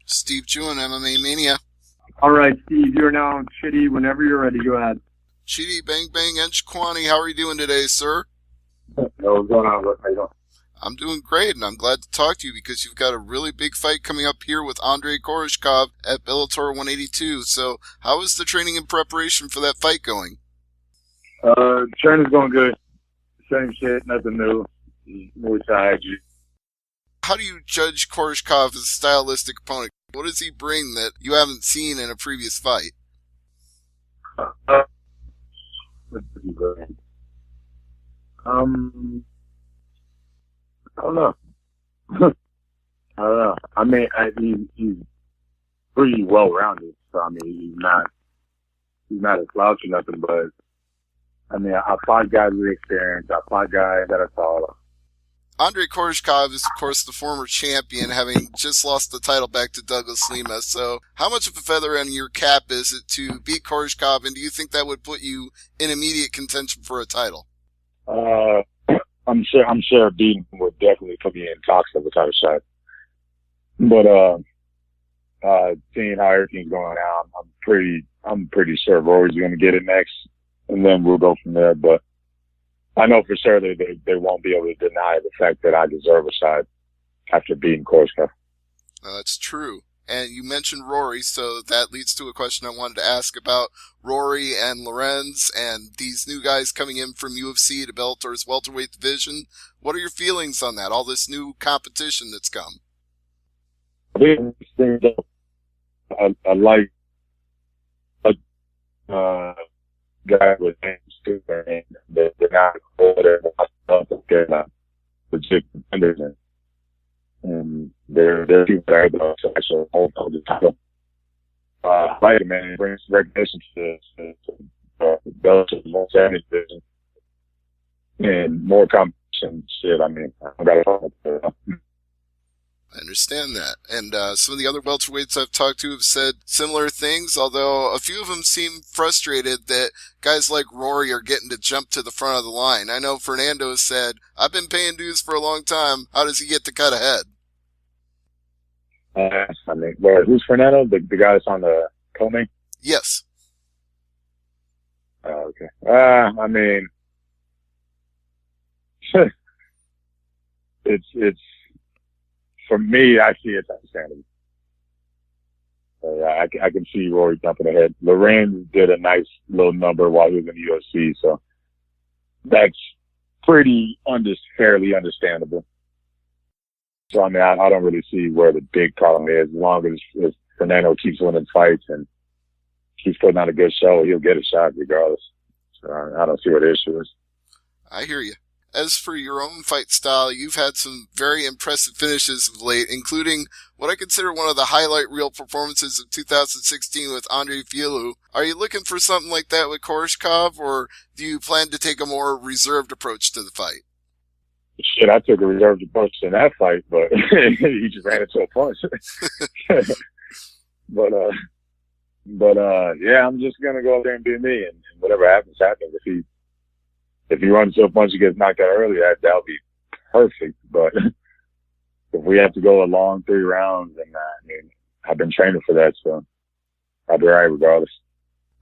Steve Jewin, MMA Mania. All right, Steve, you're now on Chitty. Whenever you're ready, go ahead. Chidi Bang Bang Njokuani, how are you doing today, sir? What's going on? How you doing? I'm doing great, and I'm glad to talk to you because you've got a really big fight coming up here with Cornish at Bellator 182. So, how is the training and preparation for that fight going? Training's going good. Same shit, nothing new. More tired. How do you judge Koreshkov as a stylistic opponent? What does he bring that you haven't seen in a previous fight? I don't know. I don't know. I mean, he's pretty well-rounded. So, I mean, he's not a slouch or nothing, but, I mean, I fought guys with experience. I fought guys that are taller. Koreshkov is, of course, the former champion, having just lost the title back to Douglas Lima. So, how much of a feather in your cap is it to beat Koreshkov, and do you think that would put you in immediate contention for a title? I'm sure beating him would definitely put me in talks of a title shot. But seeing how everything's going now, I'm pretty sure Rory's going to get it next, and then we'll go from there. But I know for sure that they won't be able to deny the fact that I deserve a shot after beating Koreshkov. That's true. And you mentioned Rory, so that leads to a question I wanted to ask about Rory and Lorenz and these new guys coming in from UFC to Bellator's welterweight division. What are your feelings on that, all this new competition that's come? I like guys with names too, and they're not older, they're legit contenders, and they're people that are able to actually hold the title. I like it, man. It brings recognition to Bellator's 170 division and more competition. Shit, I mean, I got to I understand that. And some of the other welterweights I've talked to have said similar things, although a few of them seem frustrated that guys like Rory are getting to jump to the front of the line. I know Fernando has said, I've been paying dues for a long time. How does he get to cut ahead? I mean, who's Fernando? The guy that's on the co-main? Yes. Oh, okay. I mean, it's, for me, I see it's understandable. I can see Rory jumping ahead. Lorenz did a nice little number while he was in the UFC, so that's fairly understandable. So, I mean, I don't really see where the big problem is. As long as Fernando keeps winning fights and keeps putting on a good show, he'll get a shot regardless. So, I don't see what the issue is. I hear you. As for your own fight style, you've had some very impressive finishes of late, including what I consider one of the highlight reel performances of 2016 with Andre Fialho. Are you looking for something like that with Koreshkov, or do you plan to take a more reserved approach to the fight? Shit, I took a reserved approach in that fight, but he just ran into a punch. But yeah, I'm just gonna go out there and be me, and whatever happens, happens. If he runs to a punch and gets knocked out early, that'll be perfect. But if we have to go a long 3 rounds, and I mean, I've been training for that, so I'll be all right regardless.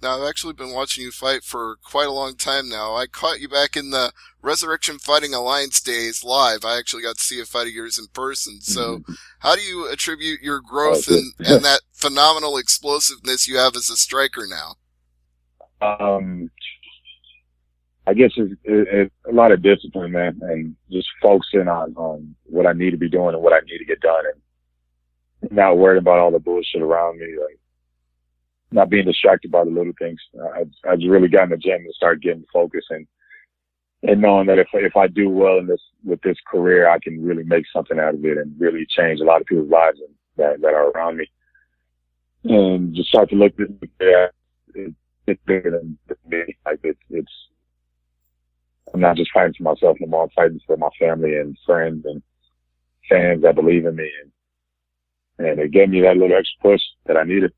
Now, I've actually been watching you fight for quite a long time now. I caught you back in the Resurrection Fighting Alliance days live. I actually got to see a fight of yours in person. So how do you attribute your growth and that phenomenal explosiveness you have as a striker now? I guess it's a lot of discipline, man, and just focusing on what I need to be doing and what I need to get done, and not worrying about all the bullshit around me, like not being distracted by the little things. I just really got in the gym and started getting focused and knowing that if I do well in with this career, I can really make something out of it and really change a lot of people's lives that are around me. And just start to look at it's bigger than me. Like it's I'm not just fighting for myself anymore. I'm fighting for my family and friends and fans that believe in me, and it gave me that little extra push that I needed.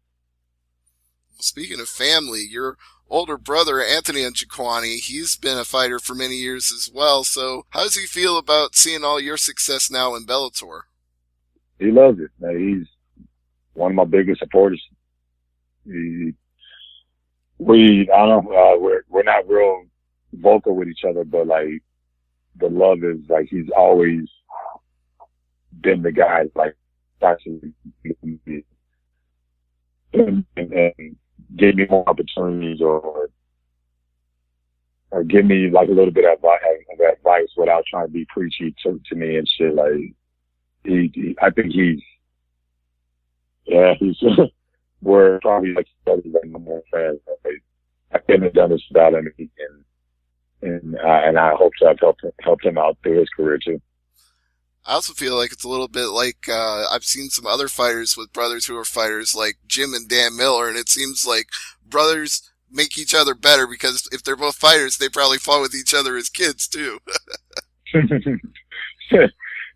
Speaking of family, your older brother, Anthony Njokuani, he's been a fighter for many years as well. So how does he feel about seeing all your success now in Bellator? He loves it. one of my biggest supporters. I don't know, we're not real vocal with each other, but like the love is like, he's always been the guy, like, actually, and gave me more opportunities or give me like a little bit of advice without trying to be preachy to me and shit. Like, I think he's we're probably like my more fans. Like, I couldn't have done this without him, and I hope to have helped him out through his career too. I also feel like it's a little bit like, I've seen some other fighters with brothers who are fighters like Jim and Dan Miller, and it seems like brothers make each other better because if they're both fighters, they probably fought with each other as kids too.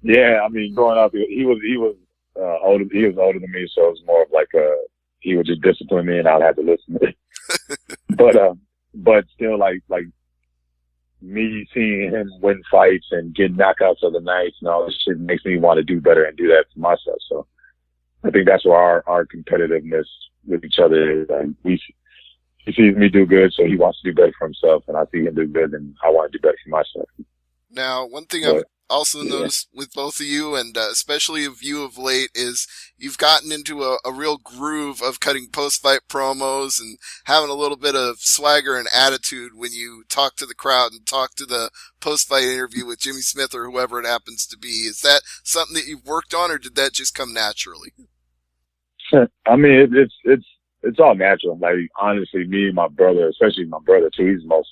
Yeah, I mean, growing up, he was older. He was older than me, so it was more of like he would just discipline me, and I'd have to listen to it. But still, like me seeing him win fights and get knockouts of the nights and all this shit makes me want to do better and do that for myself. So I think that's where our competitiveness with each other is. Like, he sees me do good, so he wants to do better for himself, and I see him do good, and I want to do better for myself. Now, one thing I've also noticed with both of you, and especially of you of late, is you've gotten into a real groove of cutting post-fight promos and having a little bit of swagger and attitude when you talk to the crowd and talk to the post-fight interview with Jimmy Smith or whoever it happens to be. Is that something that you've worked on, or did that just come naturally? I mean, it's all natural. Like, honestly, me and my brother, especially my brother too, he's the most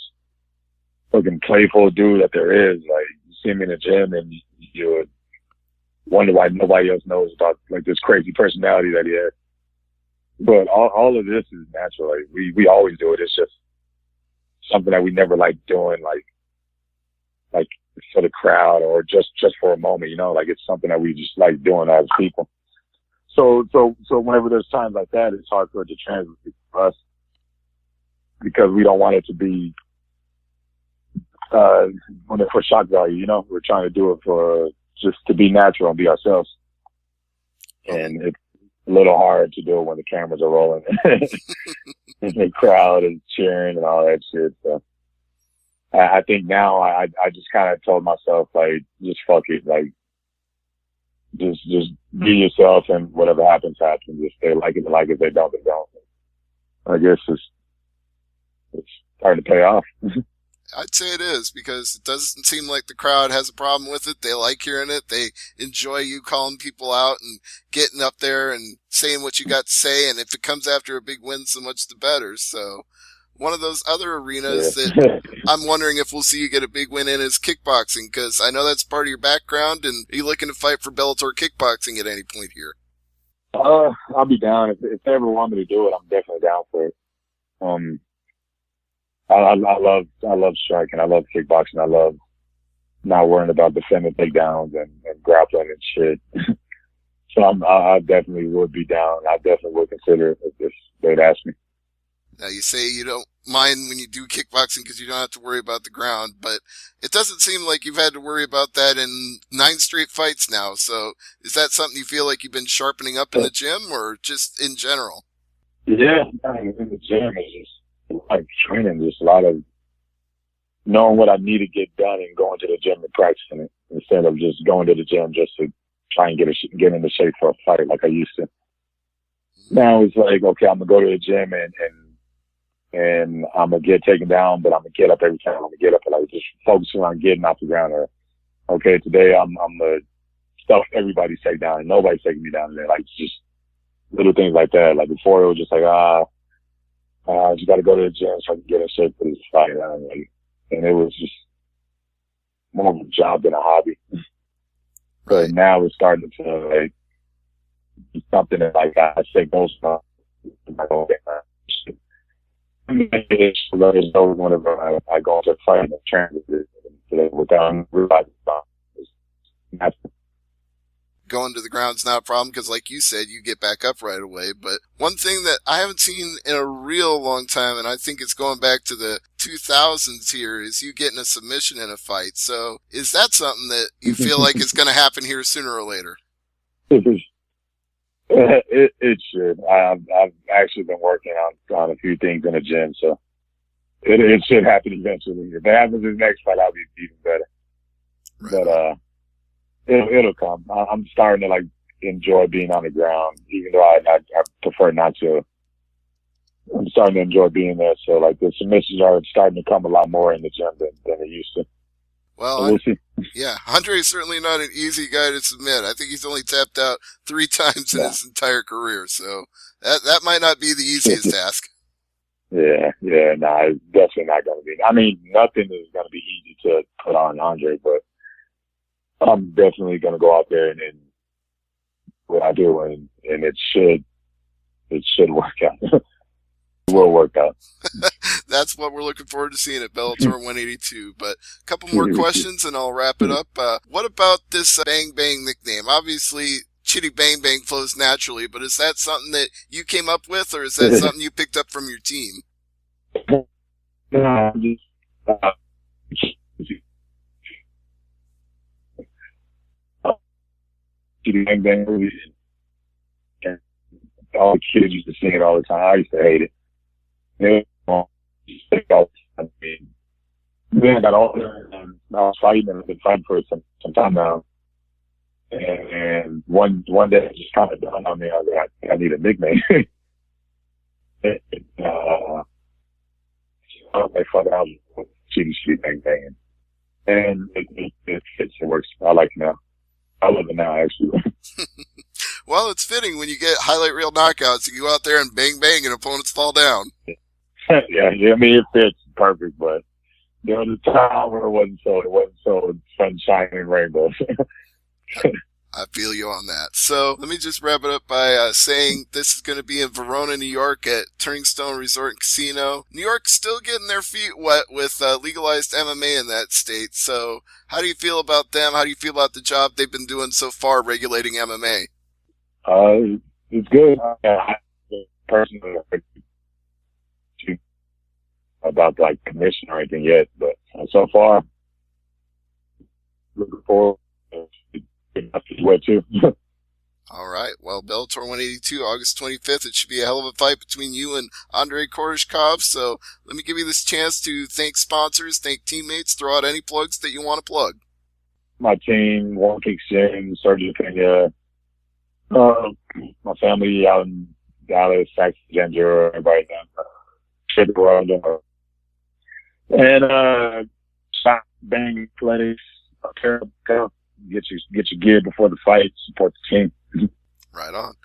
fucking playful dude that there is. Like, you see him in the gym and you would wonder why nobody else knows about like this crazy personality that he has. But all of this is natural. Like, we always do it. It's just something that we never like doing, like for the crowd or just for a moment, you know, like it's something that we just like doing as people. So whenever there's times like that, it's hard for it to translate for us because we don't want it to be for shock value, you know. We're trying to do it for just to be natural and be ourselves. And it's a little hard to do it when the cameras are rolling and the crowd is cheering and all that shit. So I think now I just kind of told myself, like, just fuck it, like, just be yourself, and whatever happens, happens. If they like it, they like it. If they don't, they don't. I guess it's starting to pay off. I'd say it is, because it doesn't seem like the crowd has a problem with it. They like hearing it. They enjoy you calling people out and getting up there and saying what you got to say. And if it comes after a big win, so much the better. So one of those other arenas that I'm wondering if we'll see you get a big win in is kickboxing, because I know that's part of your background. And are you looking to fight for Bellator kickboxing at any point here? I'll be down. If they ever want me to do it, I'm definitely down for it. I love striking. I love kickboxing. I love not worrying about defending takedowns and grappling and shit. So I definitely would be down. I definitely would consider it if they'd ask me. Now, you say you don't mind when you do kickboxing because you don't have to worry about the ground, but it doesn't seem like you've had to worry about that in 9 straight fights now. So is that something you feel like you've been sharpening up in the gym, or just in general? Yeah, I mean, in the gym is just like training, just a lot of knowing what I need to get done and going to the gym and practicing it instead of just going to the gym just to try and get into shape for a fight like I used to. Now it's like, okay, I'm gonna go to the gym and I'm gonna get taken down, but I'm gonna get up every time. I'm gonna get up and like just focusing on getting off the ground. Or okay, today I'm gonna stuff everybody's takedown and nobody's taking me down. And then like just little things like that. Like before it was just like I just got to go to the gym so I can get in shape for this fight. And it was just more of a job than a hobby. But now it's starting to like be something that like I say most of my whenever I go into a fight and train with it without realizing it's going to the ground's not a problem because, like you said, you get back up right away. But one thing that I haven't seen in a real long time, and I think it's going back to the 2000s here, is you getting a submission in a fight. So is that something that you feel like is going to happen here sooner or later? It It should. I've actually been working on a few things in the gym, so it should happen eventually. If it happens in the next fight, I'll be even better. Right. But it'll come. I'm starting to like enjoy being on the ground, even though I prefer not to. I'm starting to enjoy being there. So like the submissions are starting to come a lot more in the gym than they used to. Well, so we'll see. Yeah, Andre is certainly not an easy guy to submit. I think he's only tapped out 3 times in his entire career, so that might not be the easiest task. Yeah, no, it's definitely not going to be. I mean, nothing is going to be easy to put on Andre, but I'm definitely going to go out there and what I do, and it should work out. It will work out. That's what we're looking forward to seeing at Bellator 182. But a couple more questions and I'll wrap it up. What about this Bang Bang nickname? Obviously, Chitty Bang Bang flows naturally, but is that something that you came up with, or is that something you picked up from your team? No, Chitty Bang Bang movies. And all the kids used to sing it all the time. I used to hate it. I mean, then I got older and I was fighting, and I've been fighting for some time now. And one day it just kind of dawned on me, I need a nickname. I was like, fuck it, I'll just Chitty Bang Bang. And it fits, it works. I like it now. I love it now, actually. Well, it's fitting when you get highlight reel knockouts, you go out there and bang bang and opponents fall down. Yeah, I mean, it fits perfect, but there was a time where it wasn't so sunshine and rainbows. I feel you on that. So let me just wrap it up by saying this is going to be in Verona, New York at Turning Stone Resort and Casino. New York's still getting their feet wet with legalized MMA in that state. So how do you feel about them? How do you feel about the job they've been doing so far regulating MMA? It's good. Personally, about like commission or anything yet, but so far, looking forward to wet too. All right. Well, Bellator 182, August 25th. It should be a hell of a fight between you and Andre Koreshkov. So let me give you this chance to thank sponsors, thank teammates, throw out any plugs that you want to plug. My team, One Kick Sim, Sergio Pena, my family out in Dallas, Texas, Ginger, everybody down. And Shot Bang Athletics, get your gear before the fight, support the team. Right on.